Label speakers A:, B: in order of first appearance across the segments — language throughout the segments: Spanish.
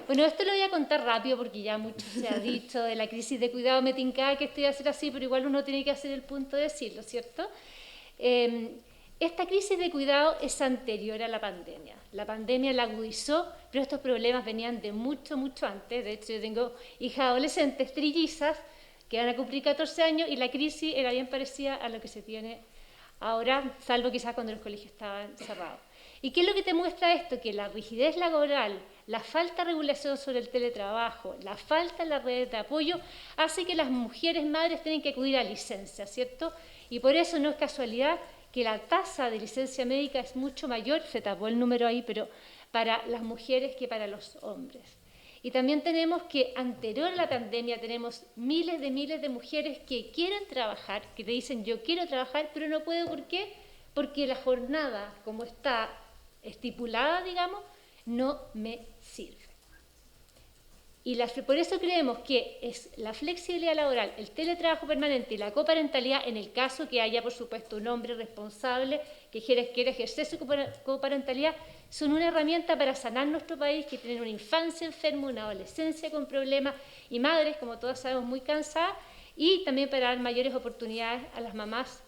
A: Bueno, esto lo voy a contar rápido porque ya mucho se ha dicho de la crisis de cuidado, me tincaba que esto iba a ser así, pero igual uno tiene que hacer el punto de decirlo, ¿cierto? Esta crisis de cuidado es anterior a la pandemia. La pandemia la agudizó, pero estos problemas venían de mucho, mucho antes. De hecho, yo tengo hijas adolescentes trillizas que van a cumplir 14 años y la crisis era bien parecida a lo que se tiene ahora, salvo quizás cuando los colegios estaban cerrados. ¿Y qué es lo que te muestra esto? Que la rigidez laboral, la falta de regulación sobre el teletrabajo, la falta de las redes de apoyo, hace que las mujeres madres tengan que acudir a licencia, ¿cierto? Y por eso no es casualidad que la tasa de licencia médica es mucho mayor, se tapó el número ahí, pero para las mujeres que para los hombres. Y también tenemos que, anterior a la pandemia, tenemos miles de mujeres que quieren trabajar, que te dicen yo quiero trabajar, pero no puedo, ¿por qué? Porque la jornada, como está estipulada, digamos, no me sirve. Y por eso creemos que es la flexibilidad laboral, el teletrabajo permanente y la coparentalidad, en el caso que haya, por supuesto, un hombre responsable que quiera ejercer su coparentalidad, son una herramienta para sanar nuestro país, que tienen una infancia enferma, una adolescencia con problemas y madres, como todas sabemos, muy cansadas, y también para dar mayores oportunidades a las mamás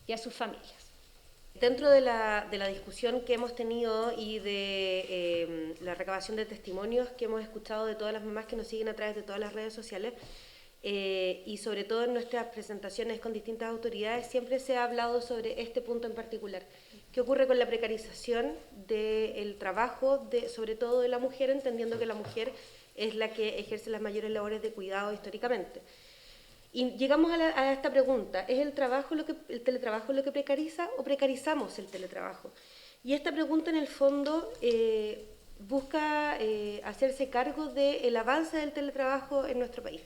A: y a sus familias.
B: Dentro de la discusión que hemos tenido y de la recabación de testimonios que hemos escuchado de todas las mamás que nos siguen a través de todas las redes sociales, y sobre todo en nuestras presentaciones con distintas autoridades, siempre se ha hablado sobre este punto en particular. ¿Qué ocurre con la precarización del trabajo, sobre todo de la mujer, entendiendo que la mujer es la que ejerce las mayores labores de cuidado históricamente? Y llegamos a esta pregunta: ¿es el teletrabajo lo que precariza o precarizamos el teletrabajo? Y esta pregunta en el fondo busca hacerse cargo del avance del teletrabajo en nuestro país,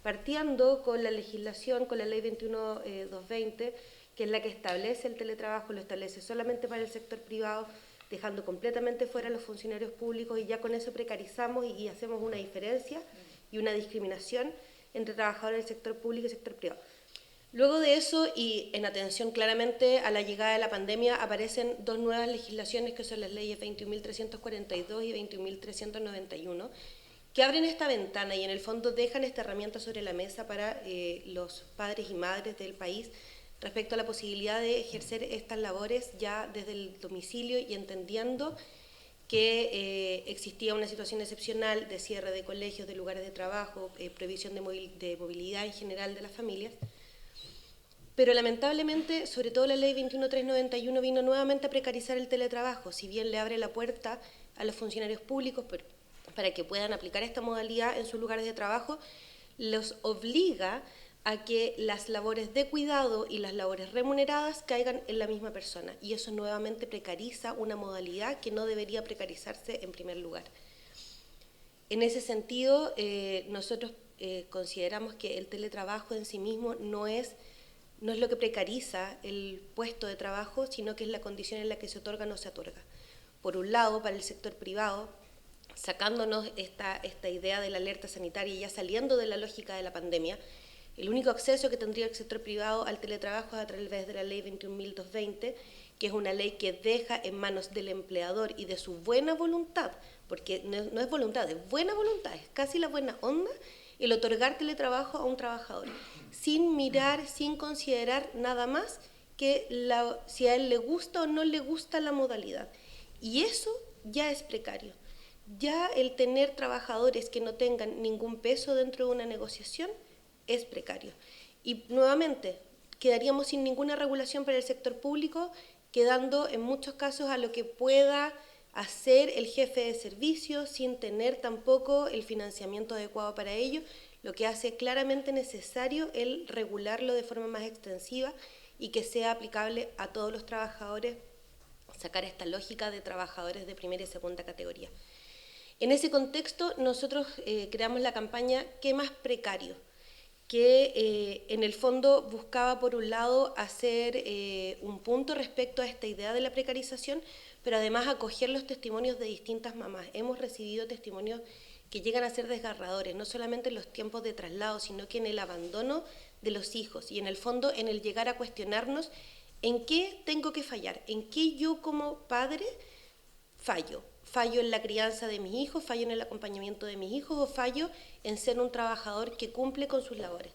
B: partiendo con la legislación, con la ley 21.220, que es la que establece el teletrabajo, lo establece solamente para el sector privado, dejando completamente fuera a los funcionarios públicos, y ya con eso precarizamos y hacemos una diferencia y una discriminación entre trabajadores del sector público y sector privado. Luego de eso, y en atención claramente a la llegada de la pandemia, aparecen dos nuevas legislaciones, que son las leyes 21.342 y 21.391, que abren esta ventana y en el fondo dejan esta herramienta sobre la mesa para los padres y madres del país respecto a la posibilidad de ejercer estas labores ya desde el domicilio, y entendiendo que existía una situación excepcional de cierre de colegios, de lugares de trabajo, prohibición de movilidad en general de las familias. Pero lamentablemente, sobre todo la ley 21.391 vino nuevamente a precarizar el teletrabajo, si bien le abre la puerta a los funcionarios públicos para que puedan aplicar esta modalidad en sus lugares de trabajo, los obliga a que las labores de cuidado y las labores remuneradas caigan en la misma persona, y eso nuevamente precariza una modalidad que no debería precarizarse en primer lugar. En ese sentido, nosotros consideramos que el teletrabajo en sí mismo no es lo que precariza el puesto de trabajo, sino que es la condición en la que se otorga o no se otorga. Por un lado, para el sector privado, sacándonos esta idea de la alerta sanitaria y ya saliendo de la lógica de la pandemia, el único acceso que tendría el sector privado al teletrabajo es a través de la ley 21.220, que es una ley que deja en manos del empleador y de su buena voluntad, porque no es voluntad, es buena voluntad, es casi la buena onda, el otorgar teletrabajo a un trabajador, sin mirar, sin considerar nada más que si a él le gusta o no le gusta la modalidad. Y eso ya es precario. Ya el tener trabajadores que no tengan ningún peso dentro de una negociación es precario. Y nuevamente, quedaríamos sin ninguna regulación para el sector público, quedando en muchos casos a lo que pueda hacer el jefe de servicio, sin tener tampoco el financiamiento adecuado para ello, lo que hace claramente necesario el regularlo de forma más extensiva y que sea aplicable a todos los trabajadores, sacar esta lógica de trabajadores de primera y segunda categoría. En ese contexto, nosotros creamos la campaña ¿Qué más precario?, que en el fondo buscaba, por un lado, hacer un punto respecto a esta idea de la precarización, pero además acoger los testimonios de distintas mamás. Hemos recibido testimonios que llegan a ser desgarradores, no solamente en los tiempos de traslado, sino que en el abandono de los hijos y en el fondo en el llegar a cuestionarnos en qué tengo que fallar, en qué yo como padre fallo. fallo en la crianza de mis hijos, fallo en el acompañamiento de mis hijos o fallo en ser un trabajador que cumple con sus labores.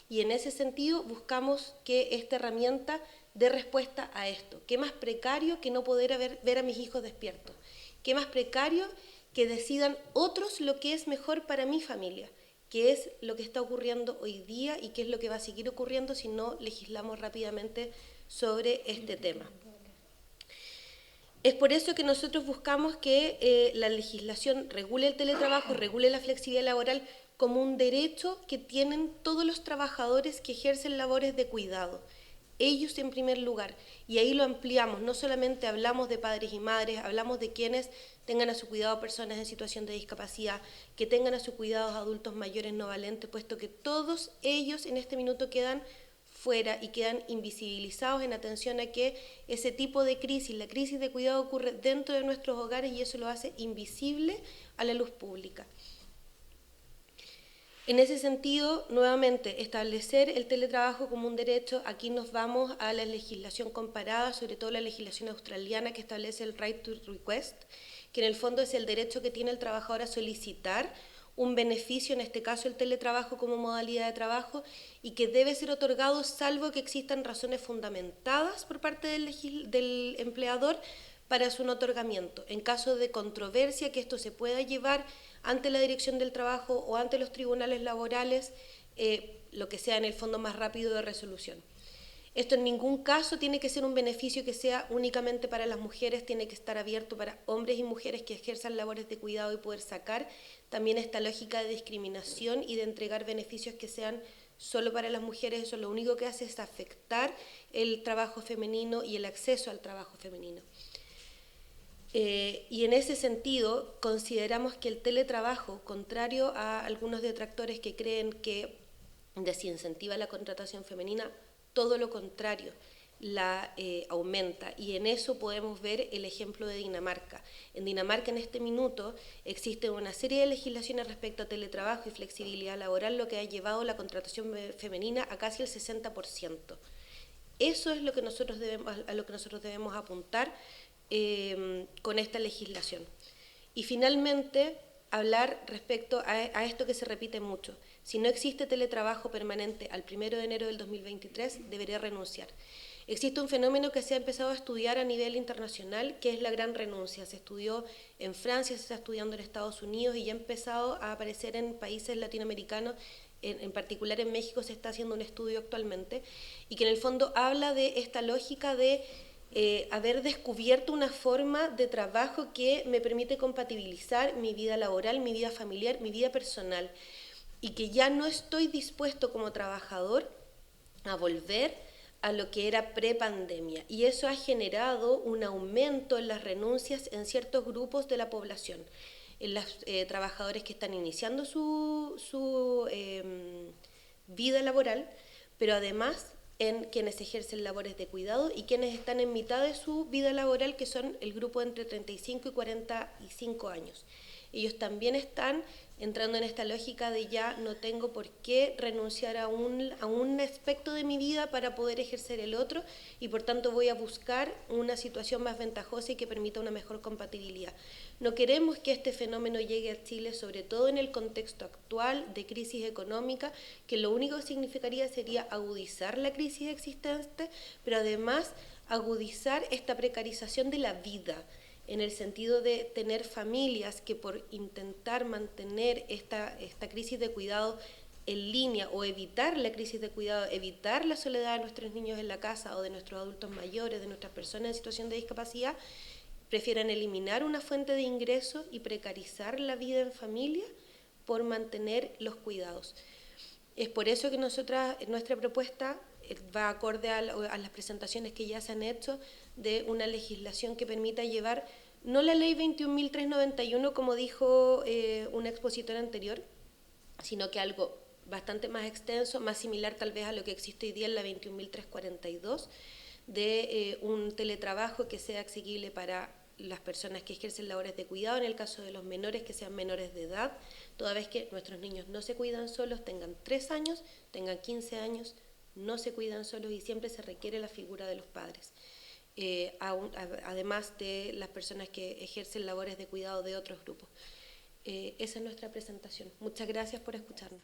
B: Y en ese sentido buscamos que esta herramienta dé respuesta a esto. ¿Qué más precario que no poder ver a mis hijos despiertos? ¿Qué más precario que decidan otros lo que es mejor para mi familia? ¿Qué es lo que está ocurriendo hoy día y qué es lo que va a seguir ocurriendo si no legislamos rápidamente sobre este tema? Es por eso que nosotros buscamos que la legislación regule el teletrabajo, regule la flexibilidad laboral como un derecho que tienen todos los trabajadores que ejercen labores de cuidado. Ellos en primer lugar, y ahí lo ampliamos, no solamente hablamos de padres y madres, hablamos de quienes tengan a su cuidado personas en situación de discapacidad, que tengan a su cuidado adultos mayores no valentes, puesto que todos ellos en este minuto quedan fuera y quedan invisibilizados en atención a que ese tipo de crisis, la crisis de cuidado ocurre dentro de nuestros hogares y eso lo hace invisible a la luz pública. En ese sentido, nuevamente, establecer el teletrabajo como un derecho, aquí nos vamos a la legislación comparada, sobre todo la legislación australiana que establece el right to request, que en el fondo es el derecho que tiene el trabajador a solicitar un beneficio, en este caso el teletrabajo como modalidad de trabajo, y que debe ser otorgado salvo que existan razones fundamentadas por parte del empleador para su no otorgamiento. En caso de controversia, que esto se pueda llevar ante la Dirección del Trabajo o ante los tribunales laborales, lo que sea en el fondo más rápido de resolución. Esto en ningún caso tiene que ser un beneficio que sea únicamente para las mujeres, tiene que estar abierto para hombres y mujeres que ejerzan labores de cuidado y poder sacar también esta lógica de discriminación y de entregar beneficios que sean solo para las mujeres. Eso lo único que hace es afectar el trabajo femenino y el acceso al trabajo femenino. Y en ese sentido consideramos que el teletrabajo, contrario a algunos detractores que creen que desincentiva la contratación femenina, todo lo contrario, la aumenta, y en eso podemos ver el ejemplo de Dinamarca. En Dinamarca en este minuto existe una serie de legislaciones respecto a teletrabajo y flexibilidad laboral, lo que ha llevado la contratación femenina a casi el 60%. Eso es lo que nosotros a lo que nosotros debemos apuntar con esta legislación. Y finalmente, hablar respecto a esto que se repite mucho. Si no existe teletrabajo permanente al 1 de enero del 2023, debería renunciar. Existe un fenómeno que se ha empezado a estudiar a nivel internacional, que es la gran renuncia. Se estudió en Francia, se está estudiando en Estados Unidos y ya ha empezado a aparecer en países latinoamericanos, en particular en México se está haciendo un estudio actualmente, y que en el fondo habla de esta lógica de haber descubierto una forma de trabajo que me permite compatibilizar mi vida laboral, mi vida familiar, mi vida personal, y que ya no estoy dispuesto como trabajador a volver a lo que era prepandemia. Y eso ha generado un aumento en las renuncias en ciertos grupos de la población, en los trabajadores que están iniciando su vida laboral, pero además en quienes ejercen labores de cuidado y quienes están en mitad de su vida laboral, que son el grupo entre 35 y 45 años. Ellos también están entrando en esta lógica de ya no tengo por qué renunciar a un aspecto de mi vida para poder ejercer el otro, y por tanto voy a buscar una situación más ventajosa y que permita una mejor compatibilidad. No queremos que este fenómeno llegue a Chile, sobre todo en el contexto actual de crisis económica, que lo único que significaría sería agudizar la crisis existente, pero además agudizar esta precarización de la vida, en el sentido de tener familias que por intentar mantener esta crisis de cuidado en línea o evitar la crisis de cuidado, evitar la soledad de nuestros niños en la casa o de nuestros adultos mayores, de nuestras personas en situación de discapacidad, prefieran eliminar una fuente de ingreso y precarizar la vida en familia por mantener los cuidados. Es por eso que nuestra propuesta va acorde a las presentaciones que ya se han hecho de una legislación que permita llevar, no la ley 21.391 como dijo un expositor anterior, sino que algo bastante más extenso, más similar tal vez a lo que existe hoy día en la 21.342, de un teletrabajo que sea asequible para las personas que ejercen labores de cuidado, en el caso de los menores que sean menores de edad, toda vez que nuestros niños no se cuidan solos, tengan 3 años, tengan 15 años, no se cuidan solos y siempre se requiere la figura de los padres. además de las personas que ejercen labores de cuidado de otros grupos. Esa es nuestra presentación. Muchas gracias por escucharnos.